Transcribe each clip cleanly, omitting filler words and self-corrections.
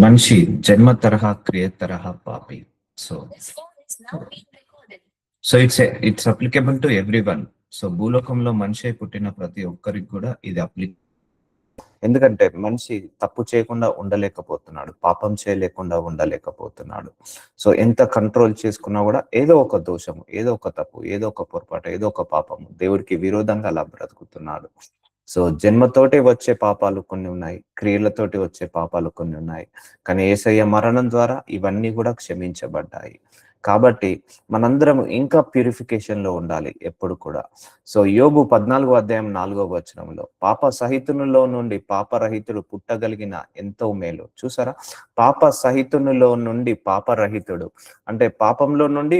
మనిషి జన్మ తరహా క్రియ తరహా పాపి. So so it's applicable to every one. So భూలోకంలో మనిషి పుట్టిన ప్రతి ఒక్కరికి కూడా ఇది ఎందుకంటే మనిషి తప్పు చేయకుండా ఉండలేకపోతున్నాడు, పాపం చేయలేకుండా ఉండలేకపోతున్నాడు. సో ఎంత కంట్రోల్ చేసుకున్నా కూడా ఏదో ఒక దోషము, ఏదో ఒక తప్పు, ఏదో ఒక పొరపాటు, ఏదో ఒక పాపము దేవుడికి విరోధంగా అలా బ్రతుకుతున్నాడు. సో జన్మతోటి వచ్చే పాపాలు కొన్ని ఉన్నాయి, క్రియలతోటి వచ్చే పాపాలు కొన్ని ఉన్నాయి. కానీ యేసయ్య మరణం ద్వారా ఇవన్నీ కూడా క్షమించబడ్డాయి. కాబట్టి మనందరం ఇంకా ప్యూరిఫికేషన్ లో ఉండాలి ఎప్పుడు కూడా. సో యోబు 14:4 పాప సహితునిలో నుండి పాపరహితుడు పుట్టగలిగిన ఎంతో మేలు. చూసారా, పాప సహితునిలో నుండి పాపరహితుడు అంటే పాపంలో నుండి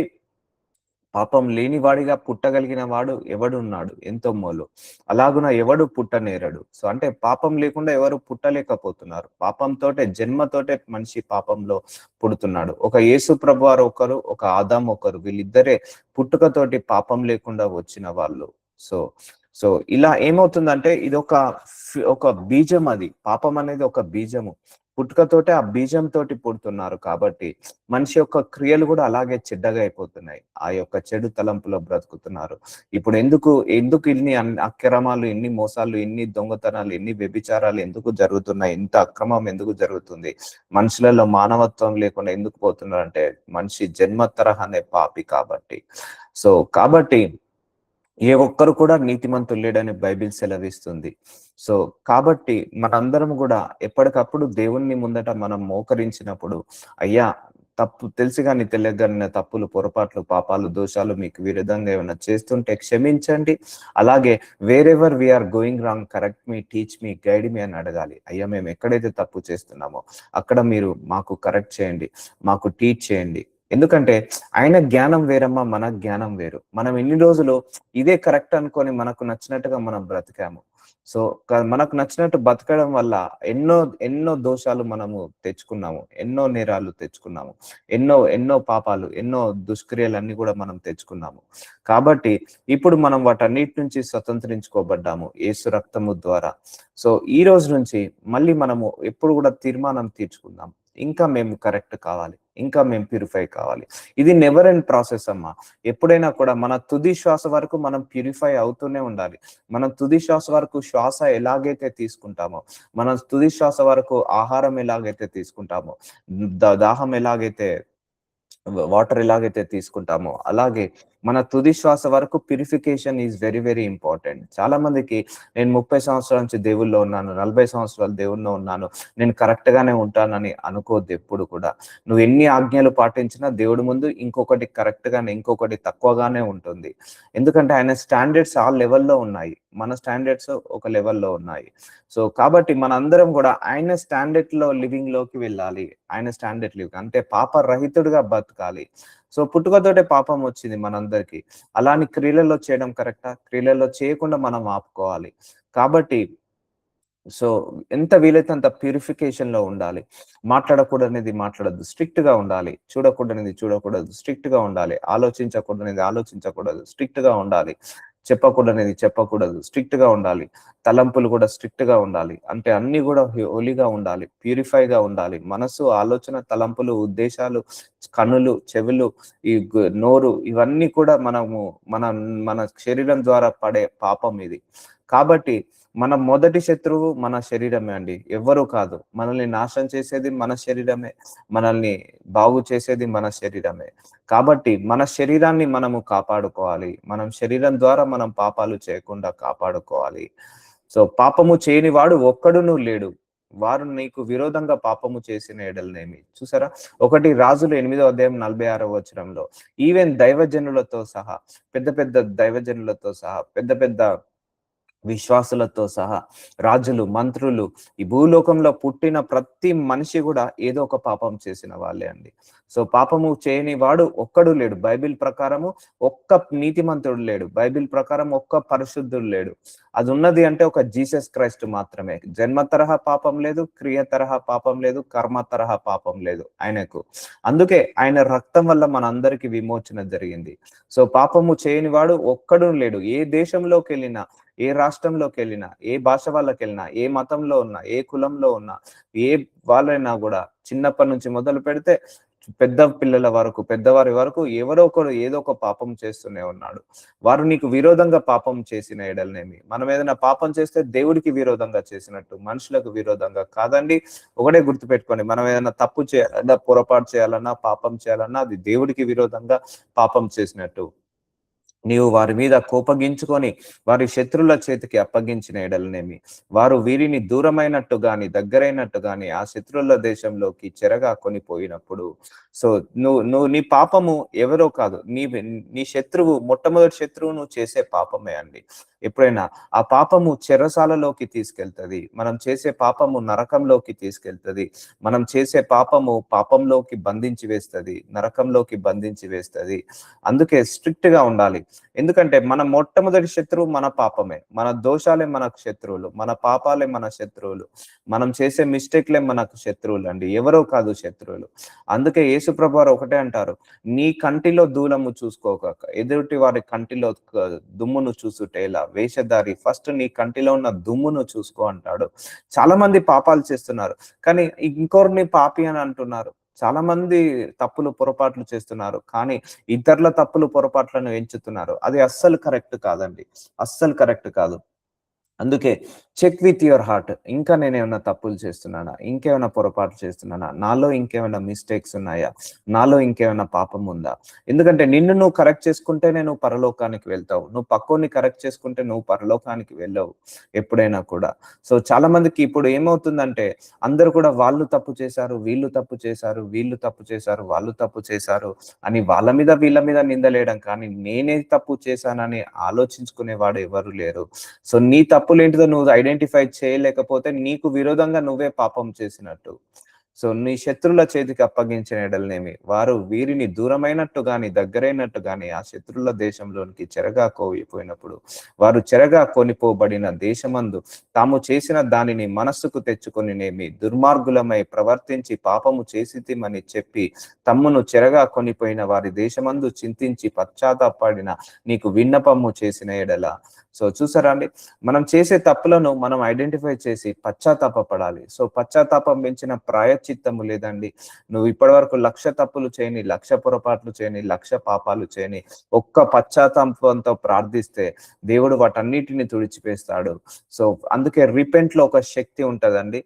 పాపం లేనివాడిగా పుట్టగలిగిన వాడు ఎవడున్నాడు, ఎంతో మేలు. అలాగున ఎవడు పుట్టనేరడు. సో అంటే పాపం లేకుండా ఎవరు పుట్టలేకపోతున్నారు. పాపంతోటే జన్మతోటే మనిషి పాపంలో పుడుతున్నాడు. ఒక యేసు ప్రభువారు ఒకరు, ఒక ఆదాం ఒకరు, వీళ్ళిద్దరే పుట్టుకతోటి పాపం లేకుండా వచ్చిన వాళ్ళు. సో సో ఇలా ఏమవుతుందంటే ఇది ఒక బీజం. అది పాపం అనేది ఒక బీజము. పుట్టుకతోటే ఆ బీజం తోటి పుడుతున్నారు కాబట్టి మనిషి యొక్క క్రియలు కూడా అలాగే చెడ్డగా అయిపోతున్నాయి. ఆ యొక్క చెడు తలంపులో బ్రతుకుతున్నారు. ఇప్పుడు ఎందుకు ఇన్ని అక్రమాలు, ఎన్ని మోసాలు, ఎన్ని దొంగతనాలు, ఎన్ని వ్యభిచారాలు ఎందుకు జరుగుతున్నాయి, ఇంత అక్రమం ఎందుకు జరుగుతుంది, మనుషులలో మానవత్వం లేకుండా ఎందుకు పోతున్నారు అంటే మనిషి జన్మ తరహానే పాపి కాబట్టి. సో కాబట్టి ఏ ఒక్కరు కూడా నీతిమంతులు లేడని బైబిల్ సెలవిస్తుంది. సో కాబట్టి మనందరం కూడా ఎప్పటికప్పుడు దేవుణ్ణి ముందట మనం మోకరించినప్పుడు, అయ్యా తప్పు తెలిసి కానీ తెలియగానే తప్పులు, పొరపాట్లు, పాపాలు, దోషాలు మీకు విరుద్ధంగా ఏమైనా చేస్తుంటే క్షమించండి. అలాగే wherever we're going wrong correct me, teach me, guide me అని అడగాలి. అయ్యా మేము ఎక్కడైతే తప్పు చేస్తున్నామో అక్కడ మీరు మాకు కరెక్ట్ చేయండి, మాకు టీచ్ చేయండి. ఎందుకంటే ఆయన జ్ఞానం వేరమ్మా, మన జ్ఞానం వేరు. మనం ఇన్ని రోజులు ఇదే కరెక్ట్ అనుకొని మనకు నచ్చినట్టుగా మనం బ్రతికాము. సో మనకు నచ్చినట్టు బతకడం వల్ల ఎన్నో దోషాలు మనము తెచ్చుకున్నాము, ఎన్నో నేరాలు తెచ్చుకున్నాము, ఎన్నో పాపాలు, ఎన్నో దుష్క్రియలన్నీ కూడా మనం తెచ్చుకున్నాము. కాబట్టి ఇప్పుడు మనం వాటన్నిటి నుంచి స్వతంత్రించుకోబడ్డాము యేసు రక్తము ద్వారా. సో ఈ రోజు నుంచి మళ్ళీ మనము ఎప్పుడు కూడా తీర్మానం తీర్చుకుందాం, ఇంకా మేము కరెక్ట్ కావాలి, ఇంకా మేము ప్యూరిఫై కావాలి. ఇది నెవర్ ఎండ్ ప్రాసెస్ అమ్మా. ఎప్పుడైనా కూడా మన తుది శ్వాస వరకు మనం ప్యూరిఫై అవుతూనే ఉండాలి. మనం తుది శ్వాస వరకు శ్వాస ఎలాగైతే తీసుకుంటామో, మన తుది శ్వాస వరకు ఆహారం ఎలాగైతే తీసుకుంటామో, దాహం ఎలాగైతే, వాటర్ ఎలాగైతే తీసుకుంటామో, అలాగే మన తుది శ్వాస వరకు purification is very very important. చాలా మందికి నేను 30 సంవత్సరాల నుంచి దేవుల్లో ఉన్నాను, 40 సంవత్సరాలు దేవుల్లో ఉన్నాను, నేను కరెక్ట్ గానే ఉంటానని అనుకోవద్దు ఎప్పుడు కూడా. నువ్వు ఎన్ని ఆజ్ఞలు పాటించినా దేవుడి ముందు ఇంకొకటి కరెక్ట్ గానే, ఇంకొకటి తక్కువగానే ఉంటుంది. ఎందుకంటే ఆయన స్టాండర్డ్స్ ఆ లెవెల్లో ఉన్నాయి, మన స్టాండర్డ్స్ ఒక లెవెల్లో ఉన్నాయి. సో కాబట్టి మనందరం కూడా ఆయన స్టాండర్డ్ లో లివింగ్ లోకి వెళ్ళాలి. ఆయన స్టాండర్డ్ లివింగ్ అంటే పాప రహితుడిగా బతకాలి. సో పుట్టుకతోటే పాపం వచ్చింది మనందరికి. అలాని క్రియలలో చేయడం కరెక్టా? క్రియలలో చేయకుండా మనం ఆపుకోవాలి. కాబట్టి సో ఎంత వీలైతే అంత ప్యూరిఫికేషన్ లో ఉండాలి. మాట్లాడకూడనిది మాట్లాడద్దు, స్ట్రిక్ట్ గా ఉండాలి. చూడకూడనిది చూడకూడదు, స్ట్రిక్ట్ గా ఉండాలి. ఆలోచించకూడనిది ఆలోచించకూడదు, స్ట్రిక్ట్ గా ఉండాలి. చెప్పకూడనిది చెప్పకూడదు, స్ట్రిక్ట్ గా ఉండాలి. తలంపులు కూడా స్ట్రిక్ట్ గా ఉండాలి. అంటే అన్ని కూడా హోలీగా ఉండాలి, ప్యూరిఫైగా ఉండాలి. మనసు, ఆలోచన, తలంపులు, ఉద్దేశాలు, కన్నులు, చెవులు, ఈ నోరు, ఇవన్నీ కూడా మన మన శరీరం ద్వారా పడే పాపం ఇది. కాబట్టి మన మొదటి శత్రువు మన శరీరమే అండి, ఎవ్వరూ కాదు. మనల్ని నాశనం చేసేది మన శరీరమే, మనల్ని బాగు చేసేది మన శరీరమే. కాబట్టి మన శరీరాన్ని మనము కాపాడుకోవాలి. మనం శరీరం ద్వారా మనం పాపాలు చేయకుండా కాపాడుకోవాలి. సో పాపము చేయని వాడు ఒక్కడును లేడు, వారు నీకు విరోధంగా పాపము చేసిన ఎడలనేమి. చూసారా, 1 రాజులు 8:46 ఈవెన్ దైవజనులతో సహా, పెద్ద పెద్ద దైవజనులతో సహా, పెద్ద పెద్ద విశ్వాసులతో సహా, రాజులు, మంత్రులు, ఈ భూలోకంలో పుట్టిన ప్రతి మనిషి కూడా ఏదో ఒక పాపం చేసిన వాళ్ళే అండి. సో పాపము చేయని వాడు ఒక్కడు లేడు. బైబిల్ ప్రకారము ఒక్క నీతిమంతుడు లేడు, బైబిల్ ప్రకారం ఒక్క పరిశుద్ధుడు లేడు. అది ఉన్నది అంటే ఒక జీసస్ క్రైస్ట్ మాత్రమే. జన్మ తరహా పాపం లేదు, క్రియ తరహా పాపం లేదు, కర్మ తరహా పాపం లేదు ఆయనకు. అందుకే ఆయన రక్తం వల్ల మనందరికీ విమోచన జరిగింది. సో పాపము చేయని వాడు ఒక్కడు లేడు. ఏ దేశంలోకెళ్ళినా, ఏ రాష్ట్రంలోకెళ్ళినా, ఏ భాష వాళ్ళకెళ్ళినా, ఏ మతంలో ఉన్నా, ఏ కులంలో ఉన్నా, ఏ వాళ్ళైనా గూడా చిన్నప్పటి నుంచి మొదలు పెడితే పెద్ద పిల్లల వరకు, పెద్దవారి వరకు ఎవరో ఒకరు ఏదో ఒక పాపం చేస్తూనే ఉన్నాడు. వారు నీకు విరోధంగా పాపం చేసిన ఎడలనేమి. మనం ఏదైనా పాపం చేస్తే దేవుడికి విరోధంగా చేసినట్టు, మనుషులకు విరోధంగా కాదండి. ఒకటే గుర్తుపెట్టుకోండి, మనం ఏదైనా తప్పు చేయాలన్నా, పొరపాటు చేయాలన్నా, పాపం చేయాలన్నా అది దేవుడికి విరోధంగా పాపం చేసినట్టు. నీవు వారి మీద కోపగించుకొని వారి శత్రుల చేతికి అప్పగించిన ఎడలనేమి, వారు వీరిని దూరమైనట్టు గాని దగ్గరైనట్టు గాని ఆ శత్రుల దేశంలోకి చెరగా కొనిపోయినప్పుడు. సో నువ్వు నువ్వు నీ పాపము ఎవరో కాదు, నీ శత్రువు, మొట్టమొదటి శత్రువు నువ్వు చేసే పాపమే అండి. ఎప్పుడైనా ఆ పాపము చెరసాలలోకి తీసుకెళ్తది. మనం చేసే పాపము నరకంలోకి తీసుకెళ్తది. మనం చేసే పాపము పాపంలోకి బంధించి వేస్తది, నరకంలోకి బంధించి వేస్తది. అందుకే స్ట్రిక్ట్ గా ఉండాలి. ఎందుకంటే మన మొట్టమొదటి శత్రువు మన పాపమే. మన దోషాలే మనకు శత్రువులు, మన పాపాలే మన శత్రువులు, మనం చేసే మిస్టేక్లే మనకు శత్రువులు అండి, ఎవరో కాదు శత్రువులు. అందుకే యేసుప్రభు వారు ఒకటే అంటారు, నీ కంటిలో దూలము చూసుకోక ఎదుటి వారి కంటిలో దుమ్మును చూసుటేలా వేషధారి, ఫస్ట్ నీ కంటిలో ఉన్న దుమ్మును చూసుకో అంటాడు. చాలా మంది పాపాలు చేస్తున్నారు, కానీ ఇంకొకరిని పాపి అని అంటున్నారు. చాలా మంది తప్పులు పొరపాట్లు చేస్తున్నారు, కానీ ఇతరుల తప్పులు పొరపాట్లను ఎంచుతున్నారు. అది అస్సలు కరెక్ట్ కాదండి, అస్సలు కరెక్ట్ కాదు. అందుకే చెక్ విత్ యువర్ హార్ట్. ఇంకా నేనేమైనా తప్పులు చేస్తున్నానా? ఇంకేమైనా పొరపాట్లు చేస్తున్నానా? నాలో ఇంకేమైనా మిస్టేక్స్ ఉన్నాయా? నాలో ఇంకేమైనా పాపం ఉందా? ఎందుకంటే నిన్ను నువ్వు కరెక్ట్ చేసుకుంటేనే నువ్వు పరలోకానికి వెళ్తావు. నువ్వు పక్కోని కరెక్ట్ చేసుకుంటే నువ్వు పరలోకానికి వెళ్ళవు ఎప్పుడైనా కూడా. సో చాలా మందికి ఇప్పుడు ఏమవుతుందంటే అందరూ కూడా వాళ్ళు తప్పు చేశారు, వీళ్ళు తప్పు చేశారు, వీళ్ళు తప్పు చేశారు, వాళ్ళు తప్పు చేశారు అని వాళ్ళ మీద వీళ్ళ మీద నిందలేయడం, కానీ నేనే తప్పు చేశానని ఆలోచించుకునేవాడు ఎవరు లేరు. సో నీ తప్పులేంటిదో నువ్వు ఐడెంటిఫై చేయలేకపోతే నీకు విరోధంగా నువ్వే పాపం చేసినట్టు. సో నీ శత్రుల చేతికి అప్పగించిన ఎడలనేమి, వారు వీరిని దూరమైనట్టు గాని దగ్గరైనట్టు గాని ఆ శత్రుల దేశంలోనికి చెరగా కోయిపోయినప్పుడు, వారు చెరగా కొనిపోబడిన దేశమందు తాము చేసిన దానిని మనస్సుకు తెచ్చుకొనినేమి దుర్మార్గులమై ప్రవర్తించి పాపము చేసితిమని చెప్పి తమ్మును చెరగా కొనిపోయిన వారి దేశమందు చింతించి పశ్చాత్తాపడిన నీకు విన్నపము చేసిన ఎడల. సో చూసారా అండి, మనం చేసే తప్పులను మనం ఐడెంటిఫై చేసి పశ్చాత్తాపపడాలి. సో పశ్చాత్తాపం పెంచిన ప్రాయశ్చిత్తము లేదండి. నువ్వు ఇప్పటి వరకు 1,00,000 తప్పులు చేయని, 1,00,000 పొరపాట్లు చేయని, 1,00,000 పాపాలు చేయని, ఒక్క పశ్చాత్తాపంతో ప్రార్థిస్తే దేవుడు వాటన్నిటిని తుడిచివేస్తాడు. సో అందుకే రిపెంట్ లో ఒక శక్తి ఉంటదండి.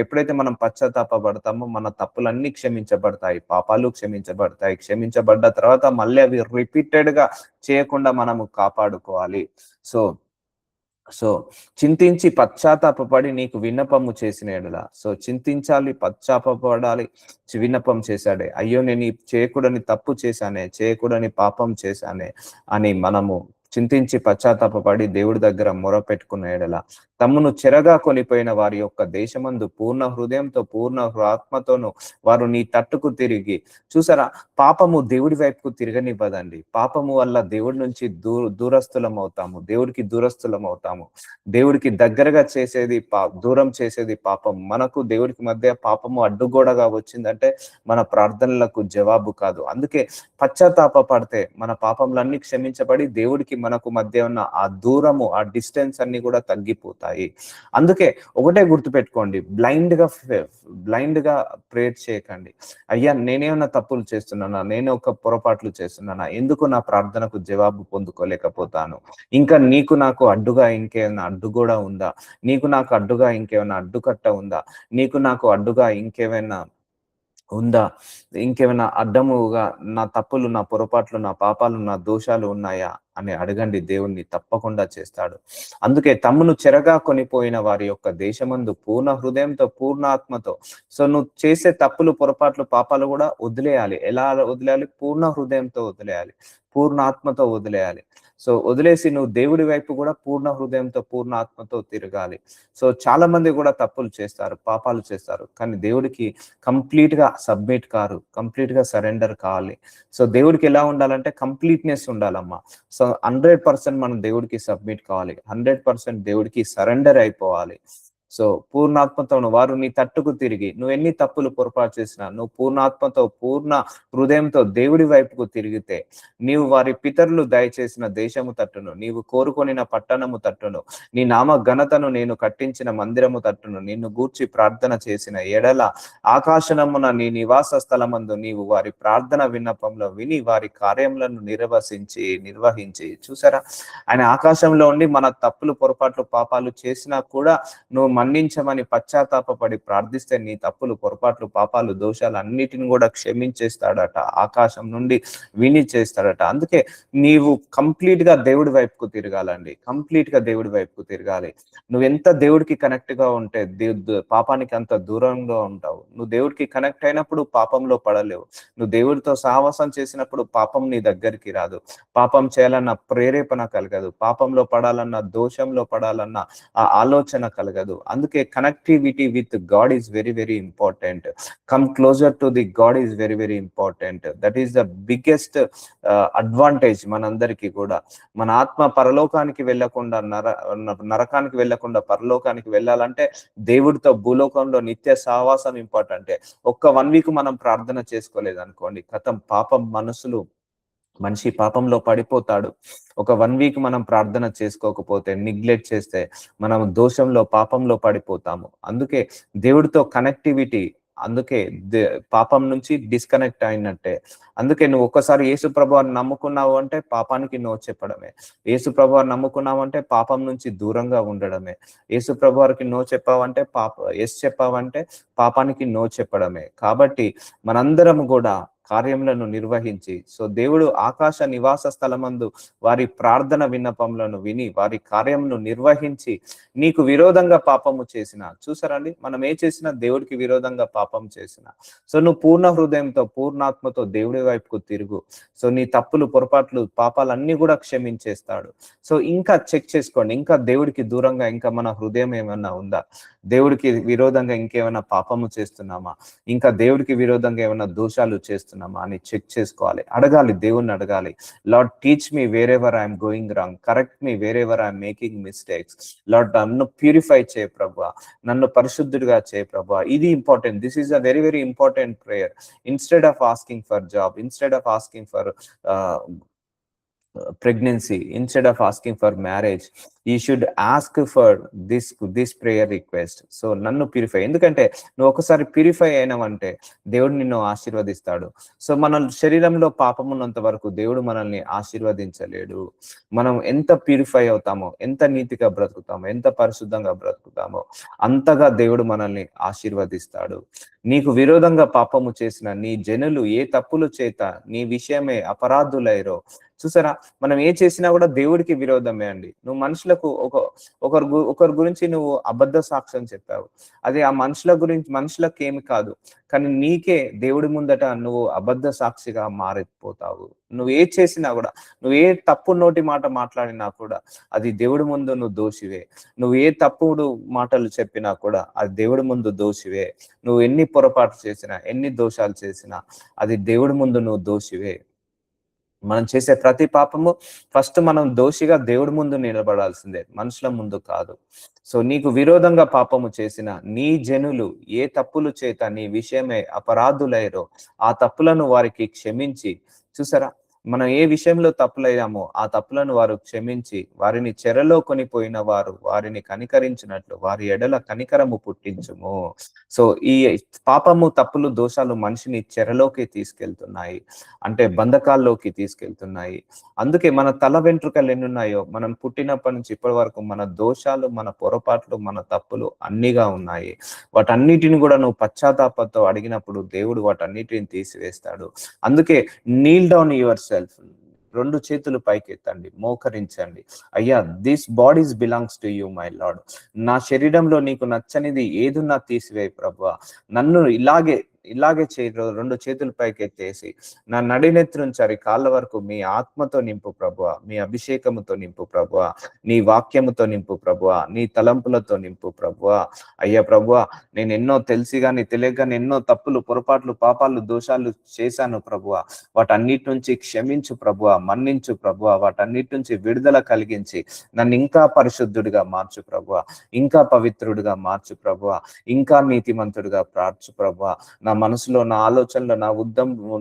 ఎప్పుడైతే మనం పశ్చాత్తాపడతామో మన తప్పులన్నీ క్షమించబడతాయి, పాపాలు క్షమించబడతాయి. క్షమించబడ్డ తర్వాత మళ్ళీ అవి రిపీటెడ్ గా చేయకుండా మనము కాపాడుకోవాలి. సో సో చింతించి పశ్చాత్తాపపడి నీకు విన్నపము చేసిన ఎడల. సో చింతించాలి, పశ్చాత్తాపపడాలి, విన్నపం చేశాడే, అయ్యో నేను చేయకూడని తప్పు చేశానే, చేయకూడని పాపం చేశానే అని మనము చింతించి పశ్చాత్తాపపడి దేవుడి దగ్గర మొర పెట్టుకున్న ఎడల తమ్మును చెరగా కొనిపోయిన వారి యొక్క దేశమందు పూర్ణ హృదయంతో పూర్ణ ఆత్మతోను వారు నీ తట్టుకు తిరిగి. చూసారా, పాపము దేవుడి వైపుకు తిరగనివ్వదండి. పాపము వల్ల దేవుడి నుంచి దూరస్థులం అవుతాము, దేవుడికి దూరస్థులం అవుతాము. దేవుడికి దగ్గరగా చేసేది దూరం చేసేది పాపం. మనకు దేవుడికి మధ్య పాపము అడ్డుగోడగా వచ్చిందంటే మన ప్రార్థనలకు జవాబు కాదు. అందుకే పశ్చాత్తాప పడితే మన పాపములన్నీ క్షమించబడి దేవుడికి మనకు మధ్య ఉన్న ఆ దూరము, ఆ డిస్టెన్స్ అన్ని కూడా తగ్గిపోతాయి. అందుకే ఒకటే గుర్తుపెట్టుకోండి, బ్లైండ్ గా ప్రేయర్ చేయకండి. అయ్యా నేనేమన్నా తప్పులు చేస్తున్నానా, నేను ఒక పొరపాట్లు చేస్తున్నానా, ఎందుకు నా ప్రార్థనకు జవాబు పొందుకోలేకపోతాను, ఇంకా నీకు నాకు అడ్డుగా ఇంకేమైనా అడ్డు కూడా ఉందా, నీకు నాకు అడ్డుగా ఇంకేమైనా అడ్డుకట్ట ఉందా, నీకు నాకు అడ్డుగా ఇంకేమైనా ఉందా, ఇంకేమైనా అడ్డముగా నా తప్పులు, నా పొరపాట్లు, నా పాపాలు, నా దోషాలు ఉన్నాయా అని అడగండి. దేవుణ్ణి తప్పకుండా చేస్తాడు. అందుకే తమ్మును చెరగా కొనిపోయిన వారి యొక్క దేశమందు పూర్ణ హృదయంతో పూర్ణ ఆత్మతో. సో నువ్వు చేసే తప్పులు, పొరపాట్లు, పాపాలు కూడా వదిలేయాలి. ఎలా వదిలేయాలి? పూర్ణ హృదయంతో వదిలేయాలి. పూర్ణ ఆత్మతో వదిలేయాలి. సో వదిలేసి నువ్వు దేవుడి వైపు కూడా పూర్ణ హృదయంతో పూర్ణ ఆత్మతో తిరగాలి. సో చాలా మంది కూడా తప్పులు చేస్తారు, పాపాలు చేస్తారు, కానీ దేవుడికి కంప్లీట్ గా సబ్మిట్ కారు, కంప్లీట్ గా సరెండర్ కావాలి. సో దేవుడికి ఎలా ఉండాలంటే కంప్లీట్నెస్ ఉండాలమ్మా. సో 100% మనం దేవుడికి సబ్మిట్ కావాలి, 100% దేవుడికి సరెండర్ అయిపోవాలి. సో పూర్ణాత్మతో వారు నీ తట్టుకు తిరిగి, నువ్వు ఎన్ని తప్పులు పొరపాటు చేసినా నువ్వు పూర్ణాత్మతో పూర్ణ హృదయంతో దేవుడి వైపుకు తిరిగితే, నీవు వారి పితరులు దయచేసిన దేశము తట్టును, నీవు కోరుకొనిన పట్టణము తట్టును, నీ నామ ఘనతను నేను కట్టించిన మందిరము తట్టును నిన్ను గూర్చి ప్రార్థన చేసిన ఎడల ఆకాశనమున నీ నివాస స్థలమందు నీవు వారి ప్రార్థన విన్నపంలో విని వారి కార్యములను నిర్వహించి. చూసారా, ఆయన ఆకాశంలో ఉండి మన తప్పులు పొరపాట్లు పాపాలు చేసినా కూడా నువ్వు మన్నించమని పశ్చాత్తాపడి ప్రార్థిస్తే నీ తప్పులు పొరపాట్లు పాపాలు దోషాలు అన్నిటిని కూడా క్షమించేస్తాడట, ఆకాశం నుండి విని చేస్తాడట. అందుకే నీవు కంప్లీట్ గా దేవుడి వైపుకు తిరగాలండి, కంప్లీట్ గా దేవుడి వైపుకు తిరగాలి. నువ్వు ఎంత దేవుడికి కనెక్ట్ గా ఉంటే పాపానికి అంత దూరంగా ఉంటావు. నువ్వు దేవుడికి కనెక్ట్ అయినప్పుడు పాపంలో పడలేవు. నువ్వు దేవుడితో సహవాసం చేసినప్పుడు పాపం నీ దగ్గరికి రాదు, పాపం చేయాలన్న ప్రేరేపణ కలగదు, పాపంలో పడాలన్న దోషంలో పడాలన్న ఆ ఆలోచన కలగదు. అందుకే connectivity with God is very very important. Come closer to the God is very very important. That is the biggest advantage మనందరికీ కూడా. మన ఆత్మ పరలోకానికి వెళ్ళకుండా నరకానికి వెళ్ళకుండా పరలోకానికి వెళ్ళాలంటే దేవుడితో భూలోకంలో నిత్య సహవాసం ఇంపార్టెంటే. ఒక్క 1 వీక్ మనం ప్రార్థన చేసుకోలేదు అనుకోండి, కథం పాపం మనిషి పాపంలో పడిపోతాడు. ఒక 1 వీక్ మనం ప్రార్థన చేసుకోకపోతే, నెగ్లెక్ట్ చేస్తే మనం దోషంలో పాపంలో పడిపోతాము. అందుకే దేవుడితో కనెక్టివిటీ, అందుకే పాపం నుంచి డిస్కనెక్ట్ అయినట్టే. అందుకే నువ్వు ఒక్కసారి యేసు ప్రభువాన్ని నమ్ముకున్నావు అంటే పాపానికి నో చెప్పడమే, యేసు ప్రభువాన్ని నమ్ముకున్నావు అంటే పాపం నుంచి దూరంగా ఉండడమే, యేసు ప్రభువారికి నో చెప్పావంటే ఎస్ చెప్పావంటే పాపానికి నో చెప్పడమే. కాబట్టి మనందరం కూడా కార్యములను నిర్వహించి, సో దేవుడు ఆకాశ నివాస స్థలమందు వారి ప్రార్థన విన్నపములను విని వారి కార్యమును నిర్వహించి నీకు విరోధంగా పాపము చేసిన, చూసారండి, మనం ఏ చేసినా దేవుడికి విరోధంగా పాపం చేసిన, సో నువ్వు పూర్ణ హృదయంతో పూర్ణాత్మతో దేవుడి వైపుకు తిరుగు. సో నీ తప్పులు పొరపాట్లు పాపాలన్నీ కూడా క్షమించేస్తాడు. సో ఇంకా చెక్ చేసుకోండి, ఇంకా దేవుడికి దూరంగా ఇంకా మన హృదయం ఏమన్నా ఉందా, దేవుడికి విరోధంగా ఇంకేమైనా పాపము చేస్తున్నామా, ఇంకా దేవుడికి విరోధంగా ఏమైనా దోషాలు చేస్తున్నామా అని చెక్ చేసుకోవాలి. అడగాలి, దేవుణ్ణి అడగాలి. Lord teach me wear ever I'm going wrong, correct me wear ever I'm making mistakes. Lord నన్ను ప్యూరిఫై చేయ ప్రభువా, నన్ను పరిశుద్ధుడిగా చేయ ప్రభువా. ఇది important. This is a very very important prayer. Instead of asking for job, instead of asking for pregnancy, instead of asking for marriage, you should ask for this prayer request. So నన్ను purify, ఎందుకంటే నువ్వు ఒకసారి purify అయినావంటే దేవుడు నిన్ను ఆశీర్వదిస్తాడు. So మన శరీరంలో పాపం ఉన్నంత వరకు దేవుడు మనల్ని ఆశీర్వదించలేడు. మనం ఎంత ప్యూరిఫై అవుతామో, ఎంత నీతిగా బ్రతుకుతామో, ఎంత పరిశుద్ధంగా బ్రతుకుతామో అంతగా దేవుడు మనల్ని ఆశీర్వదిస్తాడు. నీకు విరోధంగా పాపము చేసిన నీ జనులు ఏ తప్పులు చేత నీ విషయమే అపరాధులైరో. చూసారా, మనం ఏ చేసినా కూడా దేవుడికి విరోధమే అండి. నువ్వు మనుషులకు ఒకరి గురించి నువ్వు అబద్ధ సాక్ష్యం చెప్పావు, అది ఆ మనుషులకు ఏమి కాదు, కానీ నీకే దేవుడి ముందట నువ్వు అబద్ధ సాక్షిగా మారిపోతావు. నువ్వు ఏ చేసినా కూడా, నువ్వు ఏ తప్పు నోటి మాట మాట్లాడినా కూడా అది దేవుడి ముందు నువ్వు దోషివే. నువ్వు ఏ తప్పుడు మాటలు చెప్పినా కూడా అది దేవుడి ముందు దోషివే. నువ్వు ఎన్ని పొరపాటు చేసినా, ఎన్ని దోషాలు చేసినా అది దేవుడి ముందు నువ్వు దోషివే. మనం చేసే ప్రతి పాపము ఫస్ట్ మనం దోషిగా దేవుడి ముందు నిలబడాల్సిందే, మనుషుల ముందు కాదు. సో నీకు విరోధంగా పాపము చేసిన నీ జనులు ఏ తప్పులు చేత నీ విషయమే అపరాధులైరో ఆ తప్పులను వారికి క్షమించి. చూసారా, మనం ఏ విషయంలో తప్పులయ్యామో ఆ తప్పులను వారు క్షమించి వారిని చెరలో కొనిపోయిన వారు వారిని కనికరించినట్లు వారి ఎడల కనికరము పుట్టించుము. సో ఈ పాపము తప్పులు దోషాలు మనిషిని చెరలోకి తీసుకెళ్తున్నాయి, అంటే బంధకాల్లోకి తీసుకెళ్తున్నాయి. అందుకే మన తల వెంట్రుకలు ఎన్నున్నాయో, మనం పుట్టినప్పటి నుంచి ఇప్పటి వరకు మన దోషాలు, మన పొరపాట్లు, మన తప్పులు అన్నిగా ఉన్నాయి. వాటన్నిటిని కూడా నువ్వు పశ్చాత్తాపంతో అడిగినప్పుడు దేవుడు వాటన్నిటిని తీసివేస్తాడు. అందుకే నీల్ డౌన్ యువర్ సెల్ఫ్, 2 చేతులు పైకెత్తండి, మోకరించండి. అయ్యా, this bodies belongs to you my lord. నా శరీరంలో నీకు నచ్చనిది ఏదున్నా తీసివేయి ప్రభువా. నన్ను ఇలాగే ఇలాగే 2 చేతులు పైకెత్తేసి నా నడినెత్తి నుంచి కాళ్ళ వరకు మీ ఆత్మతో నింపు ప్రభువా, మీ అభిషేకముతో నింపు ప్రభువా, నీ వాక్యముతో నింపు ప్రభువా, నీ తలంపులతో నింపు ప్రభువా. అయ్యా ప్రభువా, నేను ఎన్నో తెలిసి గాని తెలియక గాని ఎన్నో తప్పులు, పొరపాట్లు, పాపాలు, దోషాలు చేశాను ప్రభువా. వాటన్నిటి నుంచి క్షమించు ప్రభువా, మన్నించు ప్రభువా, వాటన్నిటి నుంచి విడుదల కలిగించి నన్ను ఇంకా పరిశుద్ధుడిగా మార్చు ప్రభువా, ఇంకా పవిత్రుడిగా మార్చు ప్రభువా, ఇంకా నీతిమంతుడిగా మార్చు ప్రభువా. నా మనసులో, నా ఆలోచనలో,